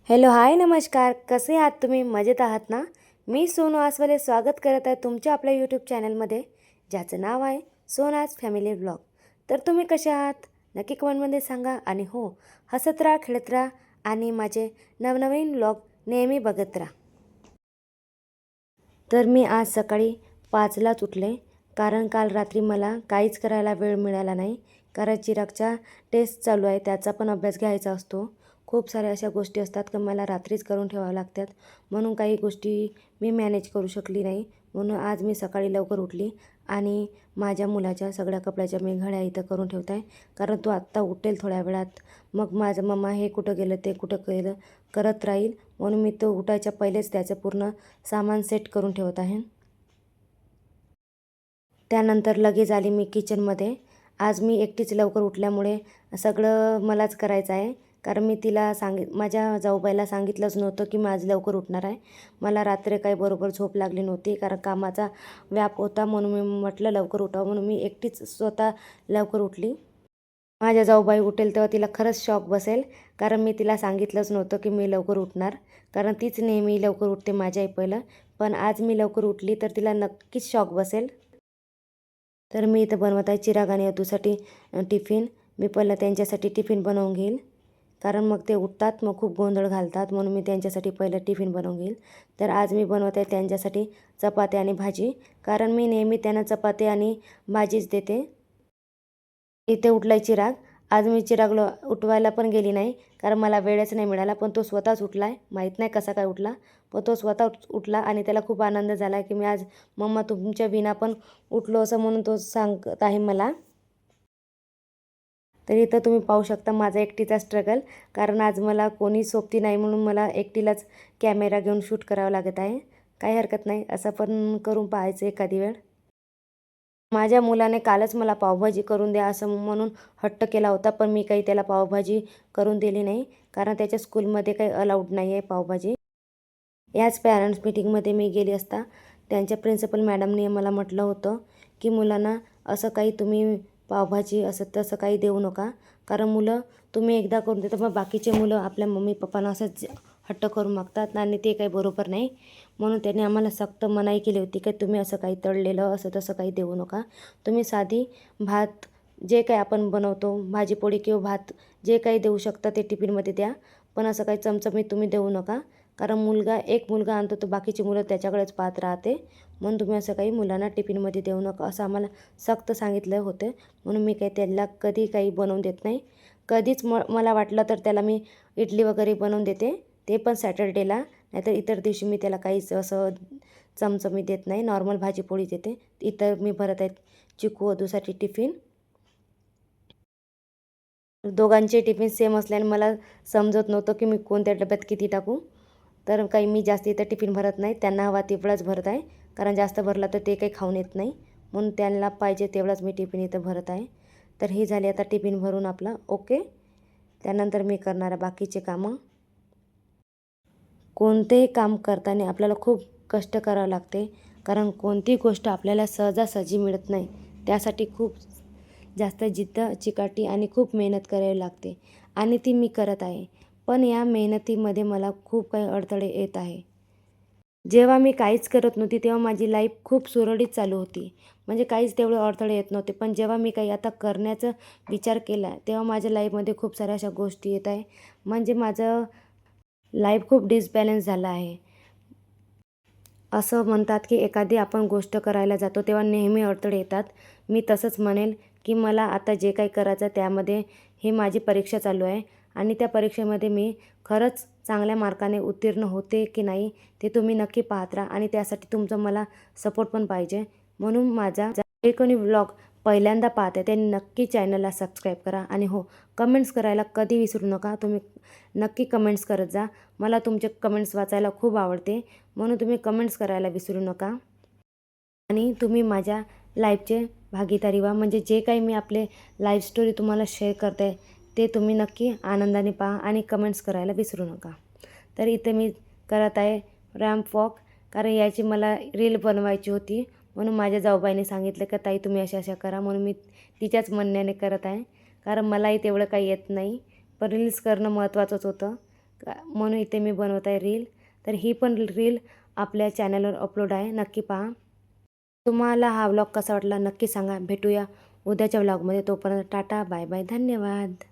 Hello hi नमस्कार, कसे आहात तुम्ही? मजेत आहात ना? मी सोनू आसवाले स्वागत करत आहे तुमच्या आपल्या यूट्यूब चॅनलमध्ये, ज्याचं नाव आहे सोनाज फॅमिली ब्लॉग. तर तुम्ही कसे आहात नक्की कमेंटमध्ये सांगा. आणि हो, हसत राहा, खेळत राहा आणि माझे नवनवीन ब्लॉग नेहमी बघत राहा. तर मी आज सकाळी 5लाच उठले, कारण काल रात्री मला काहीच करायला वेळ मिळाला नाही. कारण चिरागचा टेस्ट चालू आहे, त्याचा पण अभ्यास घ्यायचा असतो. खूप साऱ्या अशा गोष्टी असतात की मला रात्रीच करून ठेवाव्या लागतात, म्हणून काही गोष्टी मी मॅनेज करू शकली नाही. म्हणून आज मी सकाळी लवकर उठली आणि माझ्या मुलाच्या सगळ्या कपड्याच्या मी घड्या इथं करून ठेवत आहे. कारण तो आत्ता उठेल थोड्या वेळात, मग माझं मम्मा हे कुठं गेलं ते कुठं गेलं करत राहील, म्हणून मी तो उठायच्या पहिलेच त्याचं पूर्ण सामान सेट करून ठेवत आहे. त्यानंतर लगेच आली मी किचनमध्ये. आज मी एकटीच लवकर उठल्यामुळे सगळं मलाच करायचं आहे. कारण मी तिला माझ्या जाऊबाईला सांगितलंच नव्हतं की मी आज लवकर उठणार आहे. मला रात्री काही बरोबर झोप लागली नव्हती, कारण कामाचा व्याप होता, म्हणून मी म्हटलं लवकर उठावं, म्हणून मी एकटीच स्वतः लवकर उठली. माझ्या जाऊबाई उठेल तेव्हा तिला खरंच शॉक बसेल, कारण मी तिला सांगितलंच नव्हतं की मी लवकर उठणार. कारण तीच नेहमी लवकर उठते माझ्या पहिलं, पण आज मी लवकर उठली तर तिला नक्कीच शॉक बसेल. तर मी इथं बनवत आहे चिराग आणि अतूसाठी टिफिन. मी पहिलं त्यांच्यासाठी टिफिन बनवून घेईल, कारण मग ते उठतात मग खूप गोंधळ घालतात, म्हणून मी त्यांच्यासाठी पहिलं टिफिन बनवून घेईल. तर आज मी बनवत आहे त्यांच्यासाठी चपाती आणि भाजी, कारण मी नेहमी त्यांना चपाती आणि भाजीच देते. इथे उठलाय चिराग. आज मी चिरागला उठवायला पण गेली नाही, कारण मला वेळच नाही मिळाला, पण तो स्वतःच उठला आहे. माहीत नाही कसा काय उठला, पण तो स्वतः उठला आणि त्याला खूप आनंद झाला की मी आज मम्मा तुमच्या विना पण उठलो, असं म्हणून तो सांगत आहे मला. तर इथं तुम्ही पाहू शकता माझा एकटीचा स्ट्रगल, कारण आज मला कोणी सोबती नाही, म्हणून मला एकटीलाच कॅमेरा घेऊन शूट करावं लागत आहे. काही हरकत नाही, असं पण करून पाहायचं एखादी वेळ. माझ्या मुलाने कालच मला पावभाजी करून द्या असं म्हणून हट्ट केला होता, पण मी काही त्याला पावभाजी करून दिली नाही, कारण त्याच्या स्कूलमध्ये काही अलाउड नाही आहे पावभाजी. याच पॅरेंट्स मीटिंगमध्ये मी गेली असता त्यांच्या प्रिन्सिपल मॅडमने मला म्हटलं होतं की मुलांना असं काही तुम्ही पावभाजी असं तसं काही देऊ नका, कारण मुलं तुम्ही एकदा करून देता, मग बाकीचे मुलं आपल्या मम्मी पप्पांना असंच हट्ट करून मागतात आणि ते काही बरोबर नाही. म्हणून त्यांनी आम्हाला सक्त मनाई केली होती की तुम्ही असं काही तळलेलं असं तसं काही देऊ नका. तुम्ही साधी भात जे काही आपण बनवतो, भाजीपोळी किंवा भात जे काही देऊ शकता ते टिफिनमध्ये द्या, पण असं काही चमचमीत तुम्ही देऊ नका. कारण एक मुलगा आणतो तर बाकीची मुलं त्याच्याकडेच पाहत राहते, म्हणून तुम्ही असं काही मुलांना टिफिनमध्ये देऊ नका असं आम्हाला सक्त सांगितलं होते. म्हणून मी काही त्याला कधी काही बनवून देत नाही. कधीच मला वाटलं तर त्याला मी इडली वगैरे बनवून देते, ते पण सॅटर्डेला. नाहीतर इतर दिवशी मी त्याला काहीच असं चमचमीत देत नाही, नॉर्मल भाजीपोळी देते. इतर मी भरत आहे चिकू अदूसाठी टिफिन. दोघांचे टिफिन सेम असल्याने मला समजत नव्हतं की मी कोणत्या डब्यात किती टाकू. तर काही मी जास्त इथं टिफिन भरत नाही, त्यांना हवा तेवढाच भरत आहे, कारण जास्त भरला तर ते काही खाऊन येत नाही, म्हणून त्यांना पाहिजे तेवढाच मी टिफिन इथं भरत आहे. तर ही झाली आता टिफिन भरून आपलं ओके. त्यानंतर मी करणार बाकीचे कामं. कोणतेही काम करताना आपल्याला खूप कष्ट करावं लागते, कारण कोणतीही गोष्ट आपल्याला सहजासहजी मिळत नाही. त्यासाठी खूप जास्त जिद्द चिकाटी आणि खूप मेहनत करावी लागते, आणि ती मी करत आहे. पण या मेहनतीमध्ये मला खूप काही अडथळे येत आहे. जेव्हा मी काहीच करत नव्हती तेव्हा माझी लाईफ खूप सुरळीत चालू होती, म्हणजे काहीच तेवढे अडथळे येत नव्हते. पण जेव्हा मी काही आता करण्याचा विचार केला तेव्हा माझ्या लाईफमध्ये खूप साऱ्या अशा गोष्टी येत आहे, म्हणजे माझं लाईफ खूप डिसबॅलन्स झालं आहे. असं म्हणतात की एखादी आपण गोष्ट करायला जातो तेव्हा नेहमी अडथळे येतात. मी तसंच म्हणेल की मला आता जे काही करायचं त्यामध्ये ही माझी परीक्षा चालू आहे, आणि त्या परीक्षेमध्ये मी खरंच चांगल्या मार्काने उत्तीर्ण होते की नाही ते तुम्ही नक्की पाहत राहा, आणि त्यासाठी तुमचं मला सपोर्ट पण पाहिजे. म्हणून माझा जे कोणी व्लॉग पहिल्यांदा पाहते त्यांनी नक्की चॅनलला सबस्क्राईब करा. आणि हो, कमेंट्स करायला कधी विसरू नका. तुम्ही नक्की कमेंट्स करत जा, मला तुमचे कमेंट्स वाचायला खूप आवडते, म्हणून तुम्ही कमेंट्स करायला विसरू नका. आणि तुम्ही माझ्या लाईफचे भागीदारी व्हा, म्हणजे जे काही मी आपले लाईफ स्टोरी तुम्हाला शेअर करते ते तुम्ही नक्की आनंदाने पहा आणि कमेंट्स करायला विसरू नका. तर इथे मी करत आहे रॅम्प वॉक, कारण याची मला रील बनवायची होती, म्हणून माझ्या जाऊबाईने सांगितलं की ताई तुम्ही अशा अशा करा, म्हणून मी तिच्याच म्हणण्याने करत आहे. कारण मलाही तेवढं काही येत नाही, पण रील्स करणं महत्त्वाचंच होतं म्हणून इथे मी बनवत आहे रील. तर ही पण रील आपल्या चॅनलवर अपलोड आहे, नक्की पहा. तुम्हाला हा व्लॉग कसा वाटला नक्की सांगा. भेटूया उद्याच्या व्लॉगमध्ये. तोपर्यंत टाटा बाय बाय, धन्यवाद.